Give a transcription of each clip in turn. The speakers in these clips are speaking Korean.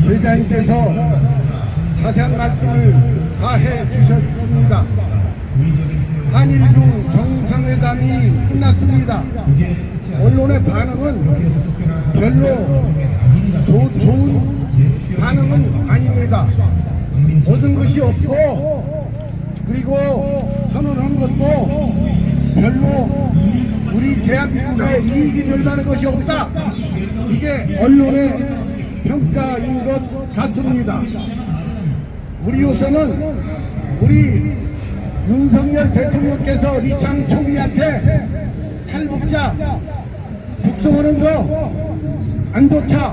회장님께서 자세한 말씀을 다 해주셨습니다. 한일중 정상회담이 끝났습니다. 언론의 반응은 별로 좋은 반응은 아닙니다. 얻은 것이 없고, 그리고 선언한 것도 별로 우리 대한민국에 이익이 될 만한 것이 없다. 이게 언론의 평가인 것 같습니다. 우리로서는 우리 윤석열 대통령께서 리창 총리한테 탈북자 북송하는 거 안 좋다,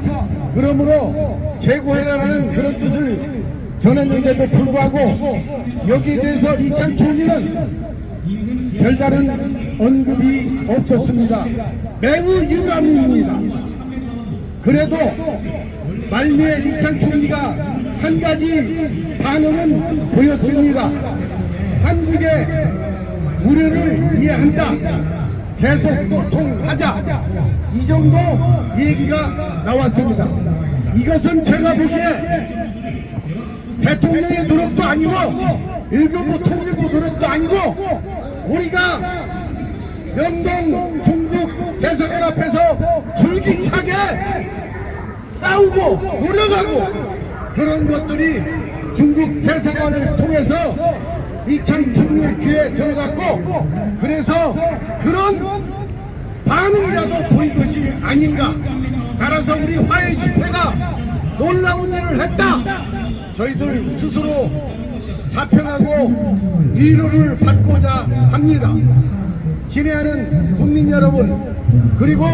그러므로 재고해라라는 그런 뜻을 전했는데도 불구하고 여기에 대해서 리창 총리는 별다른 언급이 없었습니다. 매우 유감입니다. 그래도 말미에 리창 총리가 한 가지 반응은 보였습니다. 한국의 우려를 이해한다, 계속 소통하자, 이 정도 얘기가 나왔습니다. 이것은 제가 보기에 대통령의 노력도 아니고 외교부 통일부 노력도 아니고 우리가 명동 중국 대사관 앞에서 줄기차게 싸우고 노력하고 그런 것들이 중국 대사관을 통해서 리창 총리의 귀에 들어갔고, 그래서 그런 반응이라도 보인 것이 아닌가. 따라서 우리 화해 집회가 놀라운 일을 했다. 저희들 스스로 자평하고 위로를 받고자 합니다. 친애하는 국민 여러분, 그리고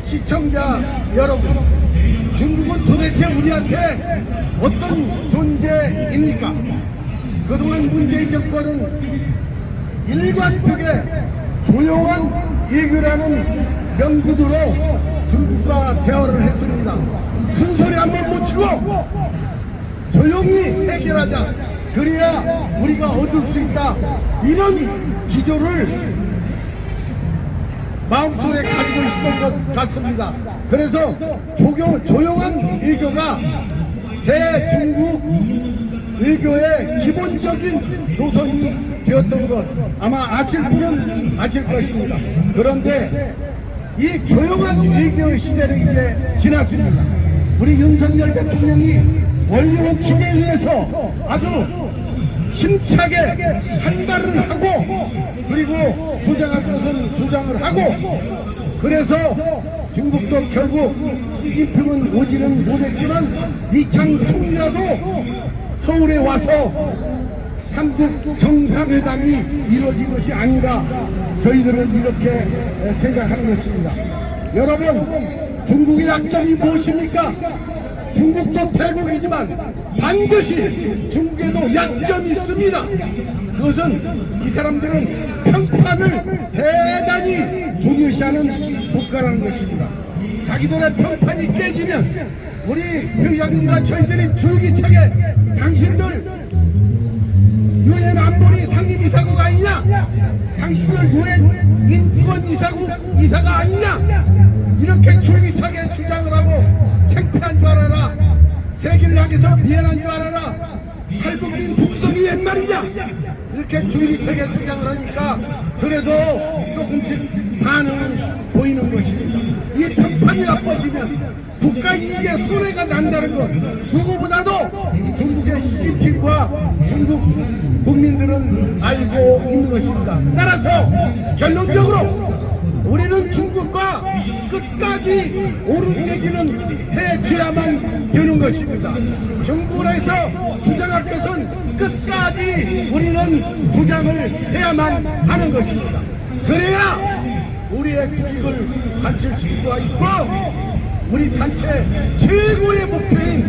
시청자 여러분, 중국은 도대체 우리한테 어떤 존재입니까? 그동안 문재인 정권은 일관되게 조용한 외교라는 명분으로 중국과 대화를 했습니다. 큰 소리 한번 못 치고 조용히 해결하자, 그래야 우리가 얻을 수 있다, 이런 기조를 마음속에 가지고 있었던 것 같습니다. 그래서 조용한 외교가 대중국 외교의 기본적인 노선이 되었던 것 아마 아실 분은 아실 것입니다. 그런데 이 조용한 외교의 시대는 이제 지났습니다. 우리 윤석열 대통령이 원리 원칙에 의해서 아주 힘차게 한 발을 하고, 그리고 주장할 것은 주장을 하고, 그래서 중국도 결국 시진핑은 오지는 못했지만 리창 총리라도 서울에 와서 삼국 정상회담이 이루어진 것이 아닌가, 저희들은 이렇게 생각하는 것입니다. 여러분, 중국의 약점이 무엇입니까? 중국도 태국이지만 반드시 중국에도 약점이 있습니다. 그것은 이 사람들은 평판을 대단히 중요시하는 국가라는 것입니다. 자기들의 평판이 깨지면 우리 회장님과 저희들이 줄기차게 당신들 유엔 안보리 상임이사국 아니냐, 당신들 유엔 인권이사국 이사가 아니냐, 이렇게 줄기차게 주장을 하고 창피한 줄 알아라, 세계를 향해서 미안한 줄 알아라, 탈북민 북성이 웬 말이냐, 이렇게 줄기차게 주장을 하니까 그래도 조금씩 반응은 보이는 것입니다. 이 평판이 나빠지면 국가 이익에 손해가 난다는 것 누구보다도 중국의 시진핑과 중국 국민들은 알고 있는 것입니다. 따라서 결론적으로 우리는 중국과 끝까지 옳은 얘기는 해줘야만 되는 것입니다. 중국에서 주장할 것은 끝까지 우리는 주장을 해야만 하는 것입니다. 그래야 우리의 국익을 갖출 수가 있고, 우리 단체 최고의 목표인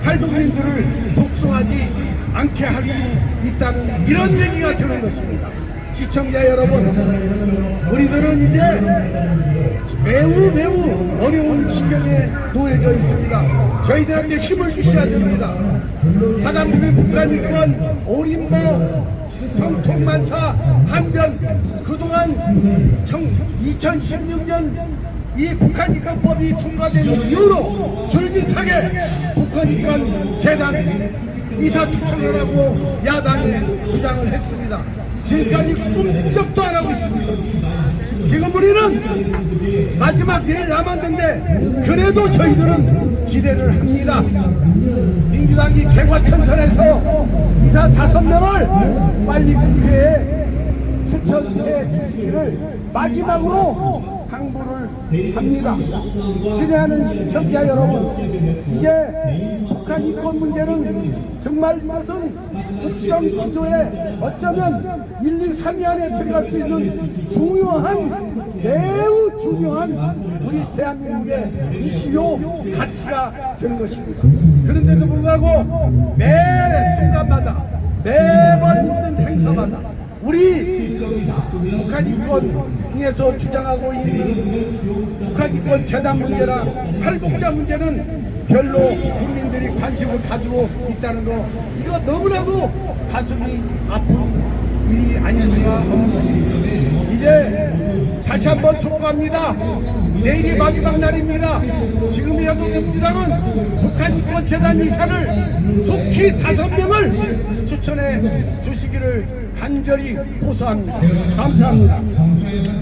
탈북민들을 독송하지 않게 할 수 있다는 이런 얘기가 되는 것입니다. 시청자 여러분, 우리들은 이제 매우 어려운 지경에 놓여져 있습니다. 저희들한테 힘을 주셔야 됩니다. 사단법인 북한인권 오림보 성통만사 한변, 그동안 2016년 이 북한 입법법이 통과된 이후로 줄기차게 북한 입건 재단 이사 추천을 하고 야당이 주장을 했습니다. 지금까지 꿈쩍도 안 하고 있습니다. 지금 우리는 마지막 일 남았는데 그래도 저희들은 기대를 합니다. 민주당이 개과천선해서 이사 5명을 빨리 국회에 추천해 주시기를 마지막으로 당부를 합니다. 지내하는 시청자 여러분, 이제 북한 이권 문제는 정말 이것은 국정 기조에 어쩌면 1, 2, 3위 안에 들어갈 수 있는 중요한, 매우 중요한 우리 대한민국의 이슈요 가치가 되는 것입니다. 그런데도 불구하고 매 순간마다 매번 있는 행사마다 우리 북한 이권에서 주장하고 있는 북한 이권 재단 문제나 탈북자 문제는 별로 국민들이 관심을 가지고 있다는 거, 이거 너무나도 가슴이 아픈 일이 아닐 수가 없는 것입니다. 이제 다시 한번 촉구합니다. 내일이 마지막 날입니다. 지금이라도 민주당은 북한 이권 재단 이사를 속히 5명을 추천해 주시기를 간절히 호소합니다. 감사합니다.